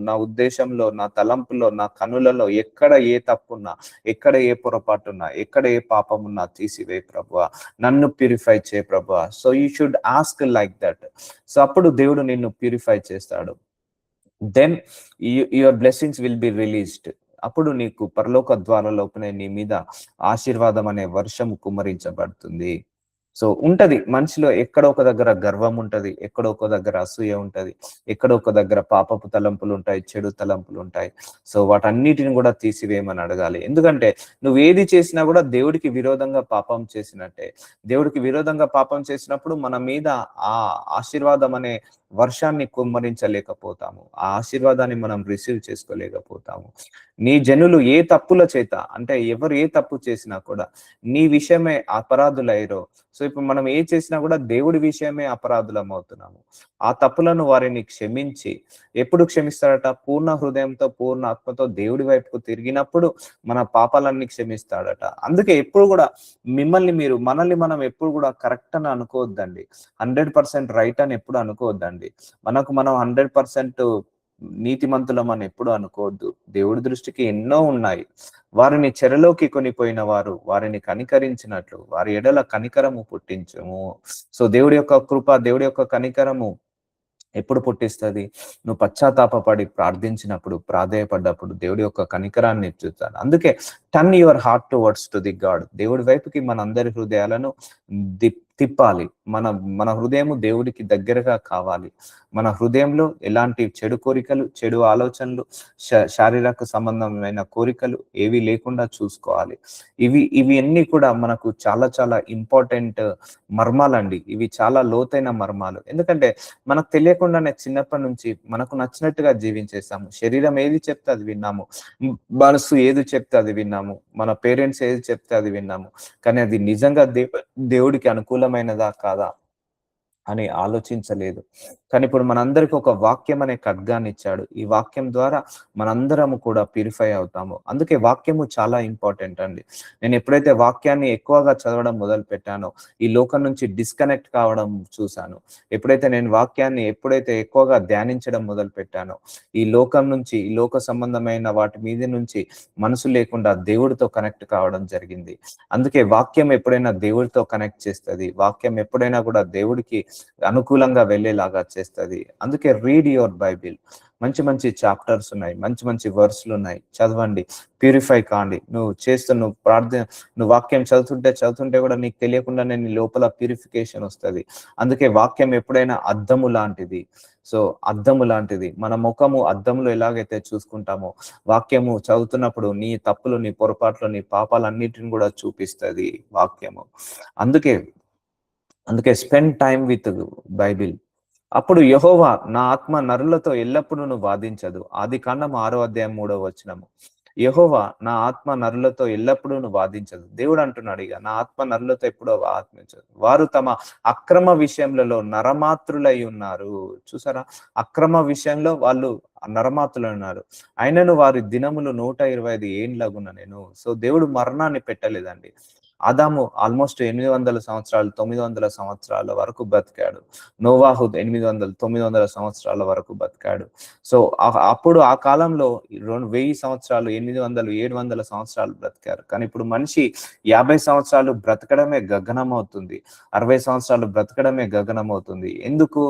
నా ఉద్దేశంలో, నా తలంపులో, నా కనులలో ఎక్కడ ఏ తప్పున్నా, ఎక్కడ ఏ పొరపాటున్నా, ఎక్కడ ఏ పాపమున్నా తీసివేయి ప్రభువా. నన్ను ప్యూరిఫై చేయ ప్రభువా. So you should ask like that. So అప్పుడు దేవుడు నిన్ను ప్యూరిఫై చేస్తాడు. Then your blessings will be released. అప్పుడు నీకు పరలోక ద్వారాలోపనే నీ మీద ఆశీర్వాదం అనే వర్షం కుమ్మరించబడుతుంది. సో ఉంటది మనిషిలో, ఎక్కడో ఒక దగ్గర గర్వం ఉంటది, ఎక్కడో ఒక దగ్గర అసూయ ఉంటది, ఎక్కడో ఒక దగ్గర పాపపు తలంపులు ఉంటాయి, చెడు తలంపులు ఉంటాయి. సో వాటన్నిటిని కూడా తీసివేయమని అడగాలి. ఎందుకంటే నువ్వు ఏది చేసినా కూడా దేవుడికి విరోధంగా పాపం చేసినట్టే. దేవుడికి విరోధంగా పాపం చేసినప్పుడు మన మీద ఆ ఆశీర్వాదం అనే వర్షాన్ని కుమ్మరించలేకపోతాము, ఆ ఆశీర్వాదాన్ని మనం రిసీవ్ చేసుకోలేకపోతాము. నీ జనులు ఏ తప్పుల చేత, అంటే ఎవరు ఏ తప్పు చేసినా కూడా నీ విషయమే అపరాధులైరో. సో ఇప్పుడు మనం ఏ చేసినా కూడా దేవుడి విషయమే అపరాధులం అవుతున్నాము. ఆ తప్పులను వారిని క్షమించి, ఎప్పుడు క్షమిస్తాడట? పూర్ణ హృదయంతో, పూర్ణ ఆత్మతో దేవుడి వైపుకు తిరిగినప్పుడు మన పాపాలన్నీ క్షమిస్తాడట. అందుకే ఎప్పుడు కూడా మనల్ని మనం ఎప్పుడు కూడా కరెక్ట్ అని అనుకోవద్దండి, 100% రైట్ అని ఎప్పుడు అనుకోవద్దండి. మనం 100% నీతిమంతులం అని ఎప్పుడు అనుకోవద్దు. దేవుడి దృష్టికి ఎన్నో ఉన్నాయి. వారిని చెరలోకి కొనిపోయిన వారు వారిని కనికరించినట్లు వారి ఎడల కనికరము పుట్టించుము. సో దేవుడి యొక్క కృప, దేవుడి యొక్క కనికరము ఎప్పుడు పుట్టిస్తుంది? నువ్వు పశ్చాత్తాపడి ప్రార్థించినప్పుడు, ప్రాధేయపడ్డప్పుడు దేవుడి యొక్క కనికరాన్ని చూస్తాను. అందుకే turn your heart towards to the God. దేవుడి వైపుకి మనందరి హృదయాలను తిప్పాలి. మన హృదయము దేవుడికి దగ్గరగా కావాలి. మన హృదయంలో ఎలాంటి చెడు కోరికలు, చెడు ఆలోచనలు, శారీరక సంబంధమైన కోరికలు ఏవి లేకుండా చూసుకోవాలి. ఇవి అన్ని కూడా మనకు చాలా చాలా ఇంపార్టెంట్ మర్మాలండి. ఇవి చాలా లోతైన మర్మాలు. ఎందుకంటే మనకు తెలియకుండానే చిన్నప్పటి నుంచి మనకు నచ్చినట్టుగా జీవించేసాము. శరీరం ఏది చెప్తే అది విన్నాము, మనసు ఏది చెప్తే అది విన్నాము, మన పేరెంట్స్ ఏది చెప్తే అది విన్నాము. కానీ అది నిజంగా దేవుడికి అనుకూలమైనదా కాదా అని ఆలోచించలేదు. కానీ ఇప్పుడు మనందరికి ఒక వాక్యం అనే ఖడ్గాన్ని ఇచ్చాడు. ఈ వాక్యం ద్వారా మనందరము కూడా ప్యూరిఫై అవుతాము. అందుకే వాక్యము చాలా ఇంపార్టెంట్ అండి. నేను ఎప్పుడైతే వాక్యాన్ని ఎక్కువగా చదవడం మొదలు పెట్టానో ఈ లోకం నుంచి డిస్కనెక్ట్ కావడం చూశాను. ఎప్పుడైతే నేను వాక్యాన్ని ఎక్కువగా ధ్యానించడం మొదలు పెట్టానో ఈ లోకం నుంచి, ఈ లోక సంబంధమైన వాటి మీద నుంచి మనసు లేకుండా దేవుడితో కనెక్ట్ కావడం జరిగింది. అందుకే వాక్యం ఎప్పుడైనా దేవుడితో కనెక్ట్ చేస్తుంది. వాక్యం ఎప్పుడైనా కూడా దేవుడికి అనుకూలంగా వెళ్ళేలాగా చేస్తుంది. అందుకే రీడ్ యువర్ బైబిల్. మంచి మంచి చాప్టర్స్ ఉన్నాయి, మంచి మంచి వర్స్లు ఉన్నాయి, చదవండి, ప్యూరిఫై కాండి. నువ్వు వాక్యం చదువుతుంటే కూడా నీకు తెలియకుండానే నీ లోపల ప్యూరిఫికేషన్ వస్తుంది. అందుకే వాక్యం ఎప్పుడైనా అద్దము లాంటిది. సో అద్దము లాంటిది. మన ముఖము అద్దంలో ఎలాగైతే చూసుకుంటామో వాక్యము చదువుతున్నప్పుడు నీ తప్పులు, నీ పొరపాట్లు, నీ పాపాలన్నిటిని కూడా చూపిస్తుంది వాక్యము. అందుకే స్పెండ్ టైం విత్ బైబిల్. అప్పుడు యెహోవా నా ఆత్మ నరులతో ఎల్లప్పుడూ వాదించదు. ఆదికాండం 6:3 యెహోవా నా ఆత్మ నరులతో ఎల్లప్పుడూ వాదించదు. దేవుడు అంటున్నాడు, ఇక నా ఆత్మ నరులతో ఎప్పుడో వాదించదు. వారు తమ అక్రమ విషయములలో నరమాత్రులై ఉన్నారు. చూసారా, అక్రమ విషయంలో వాళ్ళు నరమాత్రులు ఉన్నారు. అయినను వారి దినములు 125 ఏండ్లగున నేను. సో దేవుడు మరణాన్ని పెట్టలేదండి. ఆదాము ఆల్మోస్ట్ 800 సంవత్సరాలు, 900 సంవత్సరాల వరకు బతికాడు. నోవాహు 900 సంవత్సరాల వరకు బతికాడు. సో అప్పుడు ఆ కాలంలో 1000 సంవత్సరాలు, 800, 700 సంవత్సరాలు బ్రతికారు. కానీ ఇప్పుడు మనిషి 50 సంవత్సరాలు బ్రతకడమే గగనం అవుతుంది, 60 సంవత్సరాలు బ్రతకడమే గగనం అవుతుంది. ఎందుకు?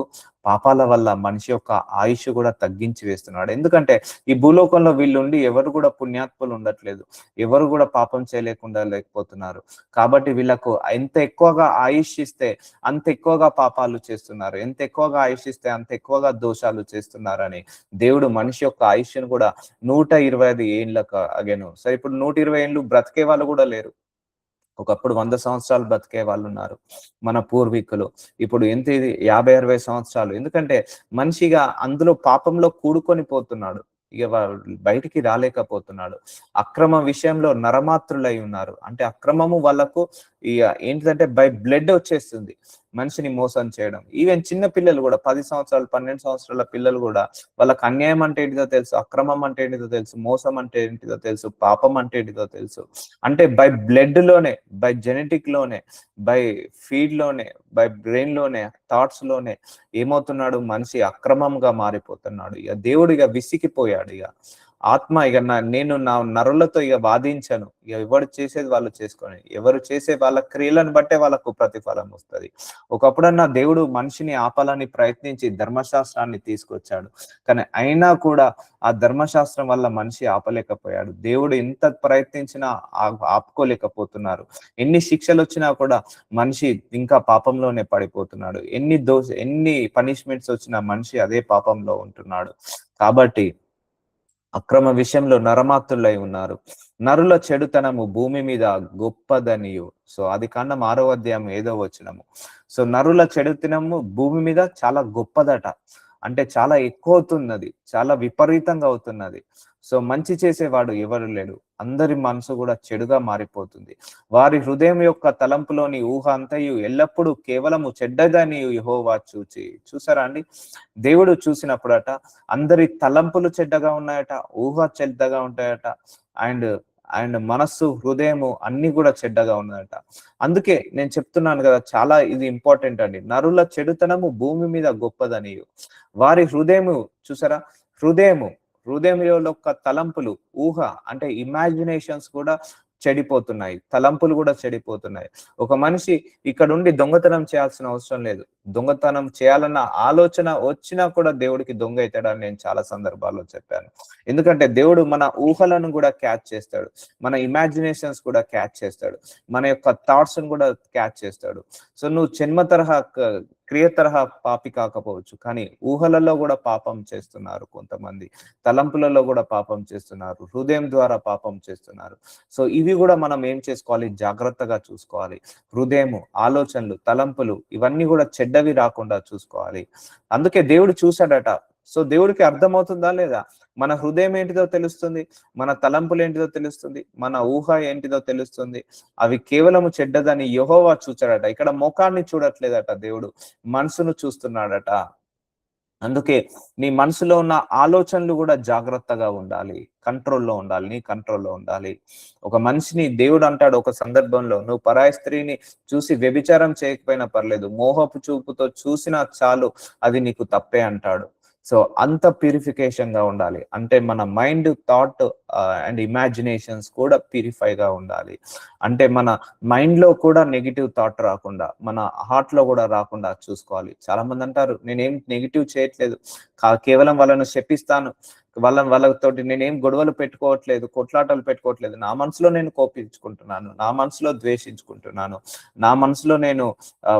పాపాల వల్ల మనిషి యొక్క ఆయుష్ కూడా తగ్గించి వేస్తున్నాడు. ఎందుకంటే ఈ భూలోకంలో వీళ్ళుండి ఎవరు కూడా పుణ్యాత్ములు ఉండట్లేదు, ఎవరు కూడా పాపం చేయలేకుండా లేకపోతున్నారు. కాబట్టి వీళ్ళకు ఎంత ఎక్కువగా ఆయుష్ ఇస్తే అంత ఎక్కువగా పాపాలు చేస్తున్నారు, ఎంత ఎక్కువగా ఆయుష్ ఇస్తే అంత ఎక్కువగా దోషాలు చేస్తున్నారని దేవుడు మనిషి యొక్క ఆయుష్ను కూడా 125 ఏండ్లకు అగెను. సో ఇప్పుడు 120 ఏండ్లు బ్రతికే వాళ్ళు కూడా లేరు. ఒకప్పుడు 100 సంవత్సరాలు బతికే వాళ్ళున్నారు. మన పూర్వీకులు. ఇప్పుడు ఎంత ఇది 50, 60 సంవత్సరాలు. ఎందుకంటే మనిషిగా అందులో పాపంలో కూడుకొని పోతున్నాడు. ఇగ బయటికి రాలేకపోతున్నాడు. అక్రమ విషయంలో నరమాత్రులై ఉన్నారు. అంటే అక్రమము వాళ్ళకు ఇగ ఏంటిదంటే బై బ్లడ్ వచ్చేస్తుంది. మనిషిని మోసం చేయడం. ఈవెన్ చిన్న పిల్లలు గూడా 10 సంవత్సరాలు, 12 సంవత్సరాల పిల్లలు గూడా వాళ్ళకి అన్యాయం అంటే ఏంటిదో తెలుసు. అక్రమం అంటే ఏంటిదో తెలుసు. మోసం అంటే ఏంటిదో తెలుసు. పాపం అంటే ఏంటిదో తెలుసు. అంటే బై బ్లడ్ లోనే, బై జెనెటిక్ లోనే, బై ఫీడ్ లోనే, బై బ్రెయిన్ లోనే, థాట్స్ లోనే ఏమవుతున్నాడు? మనిషి అక్రమంగా మారిపోతున్నాడు. ఇక దేవుడు ఇక విసిగిపోయాడు. ఇక ఆత్మ ఇక నేను నా నరులతో ఇక వాదించను. ఇక ఎవరు చేసేది వాళ్ళు చేసుకొని, ఎవరు చేసే వాళ్ళ క్రియలను బట్టే వాళ్ళకు ప్రతిఫలం వస్తుంది. ఒకప్పుడన్నా దేవుడు మనిషిని ఆపాలని ప్రయత్నించి ధర్మశాస్త్రాన్ని తీసుకొచ్చాడు. కానీ అయినా కూడా ఆ ధర్మశాస్త్రం వల్ల మనిషి ఆపలేకపోయాడు. దేవుడు ఎంత ప్రయత్నించినా ఆపుకోలేకపోతున్నారు. ఎన్ని శిక్షలు వచ్చినా కూడా మనిషి ఇంకా పాపంలోనే పడిపోతున్నాడు. ఎన్ని పనిష్మెంట్స్ వచ్చినా మనిషి అదే పాపంలో ఉంటున్నాడు. కాబట్టి అక్రమ విషయంలో నరమాత్రులై ఉన్నారు. నరుల చెడుతనము భూమి మీద గొప్పదనియు. సో అది కాండం 6వ అధ్యాయం 5వ వచనము. సో నరుల చెడుతనము భూమి మీద చాలా గొప్పదట. అంటే చాలా ఎక్కువ అవుతున్నది. చాలా విపరీతంగా అవుతున్నది. సో మంచి చేసేవాడు ఎవరు లేడు. అందరి మనసు కూడా చెడుగా మారిపోతుంది. వారి హృదయం యొక్క తలంపులోని ఊహ అంతయు ఎల్లప్పుడూ కేవలము చెడ్డదని యెహోవా చూసారా అండి? దేవుడు చూసినప్పుడట అందరి తలంపులు చెడ్డగా ఉన్నాయట, ఊహ చెడ్డగా ఉంటాయట, అండ్ అండ్ మనస్సు, హృదయము అన్ని కూడా చెడ్డగా ఉన్నాయట. అందుకే నేను చెప్తున్నాను కదా, చాలా ఇది ఇంపార్టెంట్ అండి. నరుల చెడుతనము భూమి మీద గొప్పదని. వారి హృదయము చూసారా? హృదయం యొక్క తలంపులు, ఊహ అంటే ఇమాజినేషన్స్ కూడా చెడిపోతున్నాయి. తలంపులు కూడా చెడిపోతున్నాయి. ఒక మనిషి ఇక్కడుండి దొంగతనం చేయాల్సిన అవసరం లేదు. దొంగతనం చేయాలన్న ఆలోచన వచ్చినా కూడా దేవుడికి దొంగ అవుతాడని నేను చాలా సందర్భాల్లో చెప్పాను. ఎందుకంటే దేవుడు మన ఊహలను కూడా క్యాచ్ చేస్తాడు. మన ఇమాజినేషన్స్ కూడా క్యాచ్ చేస్తాడు. మన యొక్క థాట్స్ కూడా క్యాచ్ చేస్తాడు. సో నువ్వు జన్మ తరహా క్రియ తరహా పాపి కాకపోవచ్చు, కానీ ఊహలలో కూడా పాపం చేస్తున్నారు కొంతమంది. తలంపులలో కూడా పాపం చేస్తున్నారు. హృదయం ద్వారా పాపం చేస్తున్నారు. సో ఇవి కూడా మనం ఏం చేసుకోవాలి? జాగ్రత్తగా చూసుకోవాలి. హృదయము, ఆలోచనలు, తలంపులు ఇవన్నీ కూడా చెడ్డవి రాకుండా చూసుకోవాలి. అందుకే దేవుడు చూశాడట. సో దేవుడికి అర్థమవుతుందా లేదా? మన హృదయం ఏంటిదో తెలుస్తుంది, మన తలంపులు ఏంటిదో తెలుస్తుంది, మన ఊహ ఏంటిదో తెలుస్తుంది. అవి కేవలము చెడ్డదని యెహోవా చూచాడట. ఇక్కడ ముఖాన్ని చూడట్లేదట దేవుడు, మనసును చూస్తున్నాడట. అందుకే నీ మనసులో ఉన్న ఆలోచనలు కూడా జాగ్రత్తగా ఉండాలి, కంట్రోల్లో ఉండాలి, నీ కంట్రోల్లో ఉండాలి. ఒక మనిషిని దేవుడు అంటాడు ఒక సందర్భంలో, నువ్వు పరాయి స్త్రీని చూసి వ్యభిచారం చేయకపోయినా పర్లేదు, మోహపు చూపుతో చూసినా చాలు, అది నీకు తప్పే అంటాడు. సో అంత ప్యూరిఫికేషన్ గా ఉండాలి. అంటే మన మైండ్, థాట్ అండ్ ఇమాజినేషన్స్ కూడా ప్యూరిఫై గా ఉండాలి. అంటే మన మైండ్ లో కూడా నెగిటివ్ థాట్ రాకుండా, మన హార్ట్ లో కూడా రాకుండా చూసుకోవాలి. చాలా మంది అంటారు నేనేం నెగిటివ్ చేయట్లేదు, కేవలం వాళ్ళను శపిస్తాను, వాళ్ళతోటి నేనేం గొడవలు పెట్టుకోవట్లేదు, కొట్లాటలు పెట్టుకోవట్లేదు, నా మనసులో నేను కోపించుకుంటున్నాను, నా మనసులో ద్వేషించుకుంటున్నాను, నా మనసులో నేను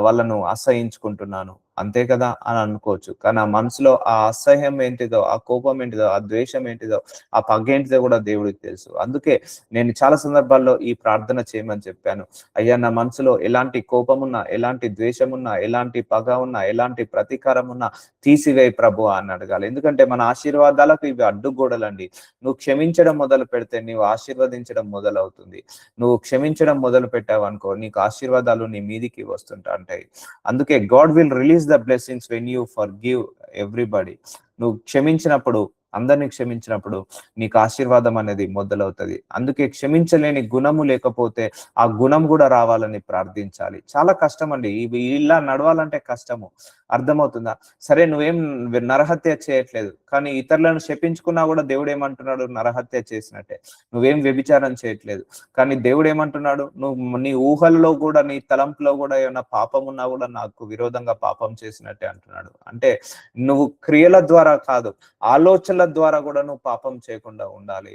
వాళ్ళను అసహించుకుంటున్నాను, అంతే కదా అని అనుకోవచ్చు. కానీ ఆ మనసులో ఆ అసహ్యం ఏంటిదో, ఆ కోపం ఏంటిదో, ఆ ద్వేషం ఏంటిదో, ఆ పగ ఏంటిదో కూడా దేవుడికి తెలుసు. అందుకే నేను చాలా సందర్భాల్లో ఈ ప్రార్థన చేయమని చెప్పాను. అయ్యా నా మనసులో ఎలాంటి కోపం ఉన్నా, ఎలాంటి ద్వేషం ఉన్నా, ఎలాంటి పగ ఉన్నా, ఎలాంటి ప్రతీకారం ఉన్నా తీసివేయి ప్రభు అని అడగాలి. ఎందుకంటే మన ఆశీర్వాదాలకు ఇవి అడ్డుగోడలండి. నువ్వు క్షమించడం మొదలు పెడితే నీవు ఆశీర్వదించడం మొదలవుతుంది. నువ్వు క్షమించడం మొదలు పెట్టావు అనుకో, నీకు ఆశీర్వాదాలు నీ మీదికి వస్తుంటా ఉంటాయి. అందుకే God will release the blessings when you forgive everybody. నువ్వు క్షమించినప్పుడు, అందరినీ క్షమించినప్పుడు నీకు ఆశీర్వాదం అనేది మొదలవుతుంది. అందుకే క్షమించలేని గుణము లేకపోతే ఆ గుణం కూడా రావాలని ప్రార్థించాలి. చాలా కష్టం అండి, ఇవి ఇలా నడవాలంటే కష్టము. అర్థమవుతుందా? సరే నువ్వేం నరహత్య చేయట్లేదు, కానీ ఇతరులను శపించుకున్నా కూడా దేవుడు ఏమంటున్నాడు? నరహత్య చేసినట్టే. నువ్వేం వ్యభిచారం చేయట్లేదు, కానీ దేవుడు ఏమంటున్నాడు? నువ్వు నీ ఊహల్లో కూడా, నీ తలంపులో కూడా ఏమైనా పాపం ఉన్నా కూడా నాకు విరోధంగా పాపం చేసినట్టే అంటున్నాడు. అంటే నువ్వు క్రియల ద్వారా కాదు, ఆలోచనల ద్వారా కూడా నువ్వు పాపం చేయకుండా ఉండాలి.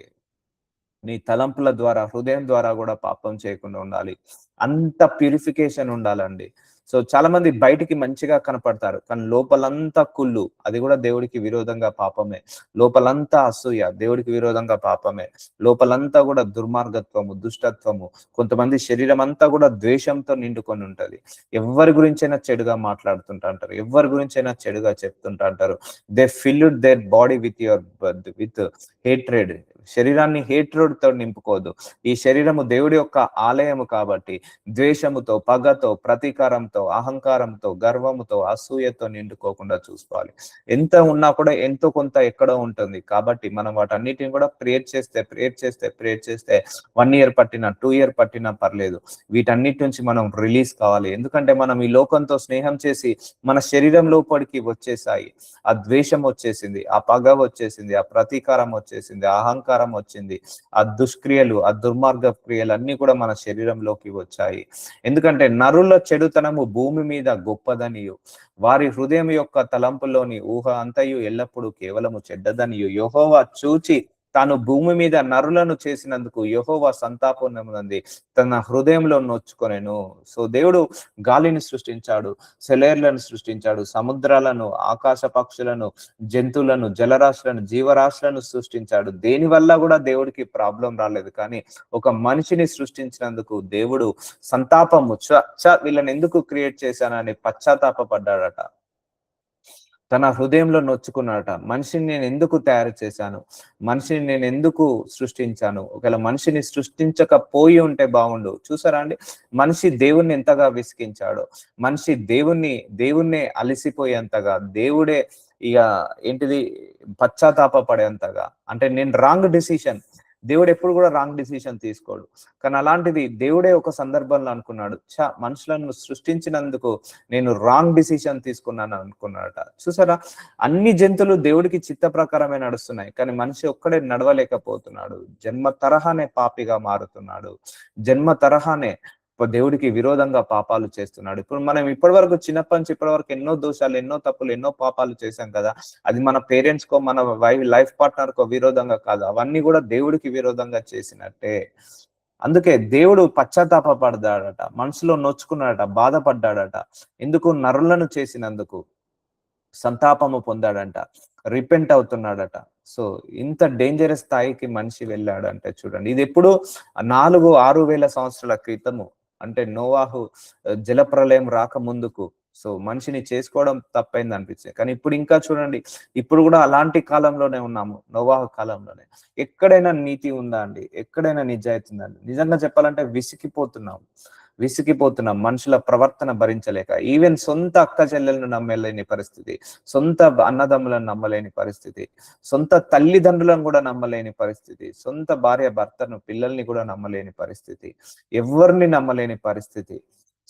నీ తలంపుల ద్వారా, హృదయం ద్వారా కూడా పాపం చేయకుండా ఉండాలి. అంత ప్యూరిఫికేషన్ ఉండాలండి. సో చాలా మంది బయటికి మంచిగా కనపడతారు, కానీ లోపలంతా కుళ్ళు, అది కూడా దేవుడికి విరోధంగా పాపమే. లోపలంతా అసూయ, దేవుడికి విరోధంగా పాపమే. లోపలంతా కూడా దుర్మార్గత్వము, దుష్టత్వము. కొంతమంది శరీరం అంతా కూడా ద్వేషంతో నిండుకొని ఉంటది. ఎవరి గురించైనా చెడుగా మాట్లాడుతుంటా అంటారు, ఎవరి గురించైనా చెడుగా చెప్తుంటా అంటారు. They filled their body with hatred. శరీరాన్ని హేట్రెడ్ తో నింపుకోదు. ఈ శరీరము దేవుడి యొక్క ఆలయము కాబట్టి ద్వేషముతో, పగతో, ప్రతీకారంతో, అహంకారంతో, గర్వముతో, అసూయతో నిండుకోకుండా చూసుకోవాలి. ఎంత ఉన్నా కూడా ఎంతో కొంత ఎక్కడో ఉంటుంది. కాబట్టి మనం వాటన్నిటిని కూడా ప్రేయర్ చేస్తే 1 ఇయర్ పట్టినా 2 ఇయర్ పట్టినా పర్లేదు, వీటన్నిటి నుంచి మనం రిలీజ్ కావాలి. ఎందుకంటే మనం ఈ లోకంతో స్నేహం చేసి మన శరీరం లోపలికి వచ్చేసాయి. ఆ ద్వేషం వచ్చేసింది, ఆ పగ వచ్చేసింది, ఆ ప్రతీకారం వచ్చేసింది, ఆ అహంకారం వచ్చింది, ఆ దుష్క్రియలు, ఆ దుర్మార్గ క్రియలు అన్ని కూడా మన శరీరంలోకి వచ్చాయి. ఎందుకంటే నరుల చెడుతనము భూమి మీద గొప్పదనియు, వారి హృదయం యొక్క తలంపులోని ఊహ అంతయు ఎల్లప్పుడూ కేవలము చెడ్డదనియు యెహోవా చూచి తాను భూమి మీద నరులను చేసినందుకు యెహోవా సంతాపమునంది తన హృదయంలో నొచ్చుకొనెను. సో దేవుడు గాలిని సృష్టించాడు, సెలయేర్లను సృష్టించాడు, సముద్రాలను, ఆకాశ పక్షులను, జంతువులను, జలరాశులను, జీవరాశులను సృష్టించాడు. దేని వల్ల కూడా దేవుడికి ప్రాబ్లం రాలేదు. కానీ ఒక మనిషిని సృష్టించినందుకు దేవుడు సంతాపము, వీళ్ళని ఎందుకు క్రియేట్ చేశానని పశ్చాత్తాపడ్డాడట. తన హృదయంలో నొచ్చుకున్నాడట. మనిషిని నేను ఎందుకు తయారు చేశాను, మనిషిని నేను ఎందుకు సృష్టించాను, ఒకవేళ మనిషిని సృష్టించకపోయి ఉంటే బాగుండు. చూసారా అండి, మనిషి దేవుణ్ణి ఎంతగా విసిగించాడో, మనిషి దేవుణ్ణే అలసిపోయేంతగా, దేవుడే ఇక ఏంటిది పశ్చాత్తాపడేంతగా. అంటే నేను రాంగ్ డిసిషన్, దేవుడు ఎప్పుడు కూడా రాంగ్ డిసిషన్ తీసుకోడు. కానీ అలాంటిది దేవుడే ఒక సందర్భంలో అనుకున్నాడు, మనుషులను సృష్టించినందుకు నేను రాంగ్ డిసిషన్ తీసుకున్నాను అనుకున్నాడట. చూసారా, అన్ని జంతువులు దేవుడికి చిత్త ప్రకారమే నడుస్తున్నాయి, కానీ మనిషి ఒక్కడే నడవలేకపోతున్నాడు. జన్మ తరహానే పాపిగా మారుతున్నాడు, జన్మ తరహానే దేవుడికి విరోధంగా పాపాలు చేస్తున్నాడు. ఇప్పుడు మనం ఇప్పటి వరకు చిన్నప్పటి నుంచి ఇప్పటి వరకు ఎన్నో దోషాలు, ఎన్నో తప్పులు, ఎన్నో పాపాలు చేశాం కదా. అది మన పేరెంట్స్ కో, మన లైఫ్ పార్ట్నర్ కో విరోధంగా కాదు, అవన్నీ కూడా దేవుడికి విరోధంగా చేసినట్టే. అందుకే దేవుడు పశ్చాత్తాపడ్డాడట, మనసులో నొచ్చుకున్నాడట, బాధపడ్డాడట. ఎందుకు? నరులను చేసినందుకు సంతాపము పొందాడంట, రిపెంట్ అవుతున్నాడట. సో ఇంత డేంజరస్ స్థాయికి మనిషి వెళ్ళాడంటే చూడండి. ఇది ఎప్పుడు 4,000-6,000 సంవత్సరాల క్రితము, అంటే నోవాహు జలప్రలయం రాకముందుకు. సో మనిషిని చేసుకోవడం తప్పైంది అనిపించింది. కానీ ఇప్పుడు ఇంకా చూడండి, ఇప్పుడు కూడా అలాంటి కాలంలోనే ఉన్నాము, నోవాహు కాలంలోనే. ఎక్కడైనా నీతి ఉందా అండి? ఎక్కడైనా నిజాయితీ ఉందా అండి? నిజంగా చెప్పాలంటే విసిగిపోతున్నాం మనుషుల ప్రవర్తన భరించలేక. ఈవెన్ సొంత అక్క చెల్లెలను నమ్మలేని పరిస్థితి, సొంత అన్నదమ్ములను నమ్మలేని పరిస్థితి, సొంత తల్లిదండ్రులను కూడా నమ్మలేని పరిస్థితి, సొంత భార్య భర్తను, పిల్లల్ని కూడా నమ్మలేని పరిస్థితి, ఎవరిని నమ్మలేని పరిస్థితి.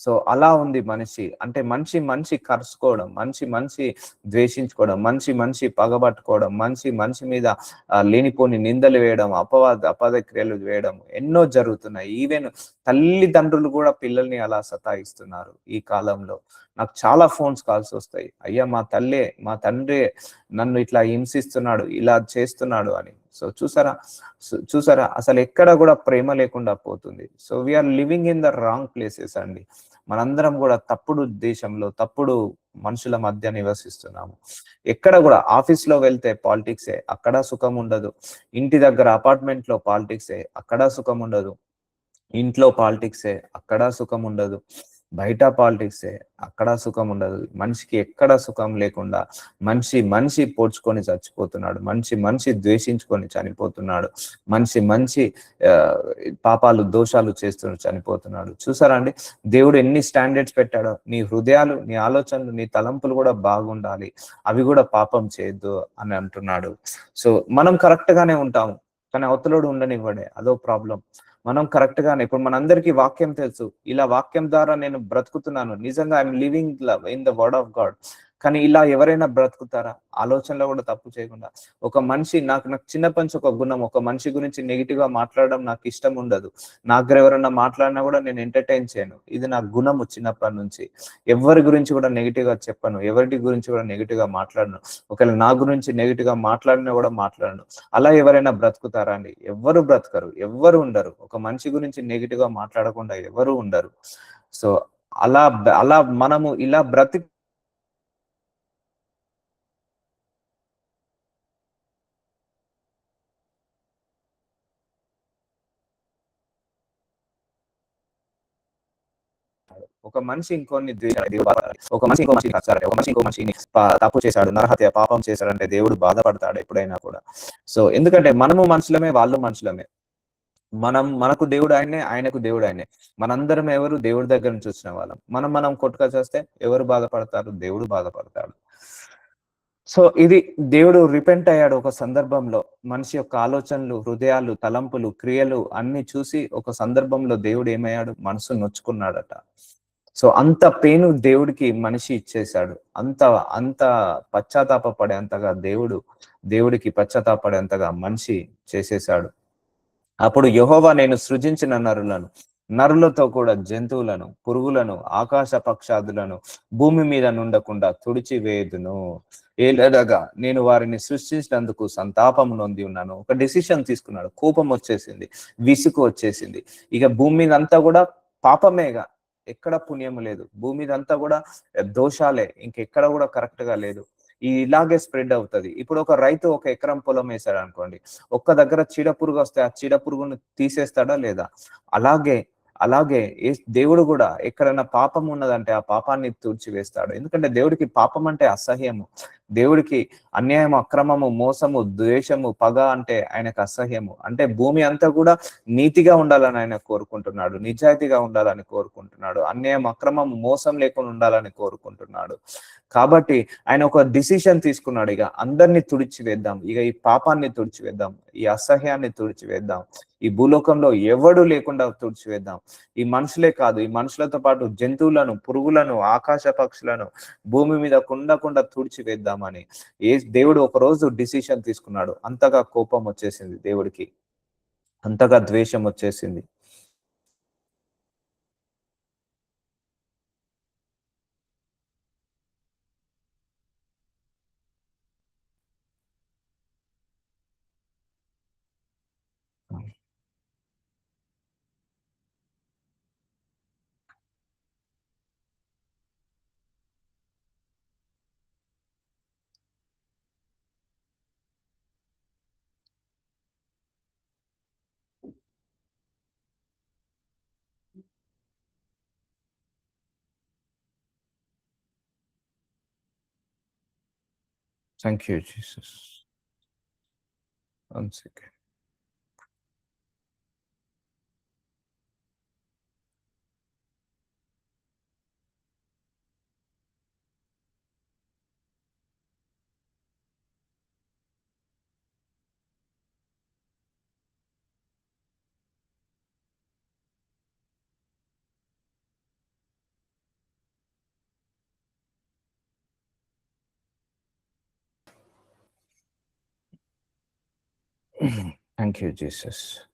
సో అలా ఉంది మనిషి. అంటే మనిషి కరుచుకోవడం, మనిషి ద్వేషించుకోవడం, మనిషి పగబట్టుకోవడం, మనిషి మీద లేనిపోని నిందలు వేయడం, అపవాద క్రియలు వేయడం ఎన్నో జరుగుతున్నాయి. ఈవెన్ తల్లిదండ్రులు కూడా పిల్లల్ని అలా సతాయిస్తున్నారు ఈ కాలంలో. నాకు చాలా ఫోన్స్ కాల్స్ వస్తాయి, అయ్యా మా తండ్రి నన్ను ఇట్లా హింసిస్తున్నాడు, ఇలా చేస్తున్నాడు అని. సో చూసారా అసలు ఎక్కడ కూడా ప్రేమ లేకుండా పోతుంది. So we are living in the wrong places అండి. మనందరం కూడా తప్పుడు దేశంలో, తప్పుడు మనుషుల మధ్య నివసిస్తున్నాము. ఎక్కడ కూడా ఆఫీస్ లో వెళ్తే పాలిటిక్సే, అక్కడ సుఖం ఉండదు. ఇంటి దగ్గర అపార్ట్మెంట్ లో పాలిటిక్సే, అక్కడ సుఖం ఉండదు. ఇంట్లో పాలిటిక్సే, అక్కడ సుఖం ఉండదు. బయట పాలిటిక్సే, అక్కడ సుఖం ఉండదు. మనిషికి ఎక్కడ సుఖం లేకుండా మనిషి పోడ్చుకొని చచ్చిపోతున్నాడు, మనిషి ద్వేషించుకొని చనిపోతున్నాడు, మనిషి పాపాలు, దోషాలు చేస్తూ చనిపోతున్నాడు. చూసారా అండి, దేవుడు ఎన్ని స్టాండర్డ్స్ పెట్టాడో. నీ హృదయాలు, నీ ఆలోచనలు, నీ తలంపులు కూడా బాగుండాలి, అవి కూడా పాపం చేయొద్దు అని అంటున్నాడు. సో మనం కరెక్ట్ గానే ఉంటాము, కానీ అవతలోడు ఉండనివ్వడే, అదో ప్రాబ్లం. మనం కరెక్ట్ గానే, ఇప్పుడు మనందరికీ వాక్యం తెలుసు, ఇలా వాక్యం ద్వారా నేను బ్రతుకుతున్నాను, నిజంగా I'm living in the word of God. కానీ ఇలా ఎవరైనా బ్రతుకుతారా? ఆలోచనలో కూడా తప్పు చేయకుండా. ఒక మనిషి నాకు చిన్నప్పటి నుంచి ఒక గుణం, ఒక మనిషి గురించి నెగిటివ్ గా మాట్లాడడం నాకు ఇష్టం ఉండదు. నా దగ్గర ఎవరైనా మాట్లాడినా కూడా నేను ఎంటర్టైన్ చేయను. ఇది నా గుణము చిన్నప్పటి నుంచి. ఎవరి గురించి కూడా నెగిటివ్ గా చెప్పను, ఎవరి గురించి కూడా నెగిటివ్ గా మాట్లాడను. ఒకవేళ నా గురించి నెగిటివ్ గా మాట్లాడినా కూడా మాట్లాడను. అలా ఎవరైనా బ్రతుకుతారా అండి? ఎవ్వరు బ్రతకరు, ఎవ్వరు ఉండరు. ఒక మనిషి గురించి నెగిటివ్ గా మాట్లాడకుండా ఎవరు ఉండరు. సో అలా మనము ఇలా ఒక మనిషి ఇంకోన్ని ద్వేషించాడు, దేవుడు బాధపడాలి. ఒక మనిషి ఇంకో మనిషిని కచ్చాలి, ఒక మనిషి ఇంకో మనిషిని తప్పు చేశాడు, నరహత్య పాపం చేశాడంటే దేవుడు బాధపడతాడు ఎప్పుడైనా కూడా. సో ఎందుకంటే మనము మనుషులమే, వాళ్ళు మనుషులమే. మనకు దేవుడు ఆయనే, ఆయనకు దేవుడు ఆయనే. మనందరం ఎవరు దేవుడి దగ్గర నుంచి వచ్చిన వాళ్ళం. మనం కొట్టుక చేస్తే ఎవరు బాధపడతారు? దేవుడు బాధపడతాడు. సో ఇది దేవుడు రిపెంట్ అయ్యాడు ఒక సందర్భంలో. మనిషి యొక్క ఆలోచనలు, హృదయాలు, తలంపులు, క్రియలు అన్ని చూసి ఒక సందర్భంలో దేవుడు ఏమయ్యాడు? మనసు నొచ్చుకున్నాడట. సో అంత పెయిను దేవుడికి మనిషి ఇచ్చేసాడు. అంత అంత పశ్చాత్తాప పడేంతగా దేవుడికి పశ్చాత్తాపపడేంతగా మనిషి చేసేసాడు. అప్పుడు యెహోవా నేను సృజించిన నరులతో కూడా జంతువులను, పురుగులను, ఆకాశ పక్షాదులను భూమి మీద నుండకుండా తుడిచివేయుదును. ఏలనగా నేను వారిని సృష్టించినందుకు సంతాపము నొంది ఉన్నాను. ఒక డెసిషన్ తీసుకున్నాడు. కోపం వచ్చేసింది. విసుగు వచ్చేసింది. ఇక భూమి మీద అంతా కూడా పాపమేగా. ఎక్కడ పుణ్యము లేదు. భూమి మీద అంతా కూడా దోషాలే. ఇంకెక్కడ కూడా కరెక్ట్ గా లేదు. ఇలాగే స్ప్రెడ్ అవుతది. ఇప్పుడు ఒక రైతు ఒక ఎకరం పొలం వేసాడు అనుకోండి. ఒక్క దగ్గర చీడ పురుగు వస్తే ఆ చీడ పురుగును తీసేస్తాడా లేదా? అలాగే అలాగే దేవుడు కూడా ఎక్కడైనా పాపం ఉన్నదంటే ఆ పాపాన్ని తుడిచివేస్తాడు. ఎందుకంటే దేవుడికి పాపం అంటే అసహ్యము. దేవుడికి అన్యాయం, అక్రమము, మోసము, ద్వేషము, పగ అంటే ఆయనకు అసహ్యము. అంటే భూమి అంతా కూడా నీతిగా ఉండాలని ఆయన కోరుకుంటున్నాడు. నిజాయితీగా ఉండాలని కోరుకుంటున్నాడు. అన్యాయం, అక్రమం, మోసం లేకుండా ఉండాలని కోరుకుంటున్నాడు. కాబట్టి ఆయన ఒక డిసిషన్ తీసుకున్నాడు. ఇక అందరినీ తుడిచివేద్దాం. ఇక ఈ పాపాన్ని తుడిచివేద్దాం. ఈ అసహ్యాన్ని తుడిచివేద్దాం. ఈ భూలోకంలో ఎవడు లేకుండా తుడిచివేద్దాం. ఈ మనుషులే కాదు, ఈ మనుషులతో పాటు జంతువులను, పురుగులను, ఆకాశ పక్షులను భూమి మీద కుండకుండా తుడిచివేద్దామని దేవుడు ఒక రోజు డిసిషన్ తీసుకున్నాడు. అంతగా కోపం వచ్చేసింది దేవుడికి. అంతగా ద్వేషం వచ్చేసింది. Thank you, Jesus. One second. Thank you, Jesus.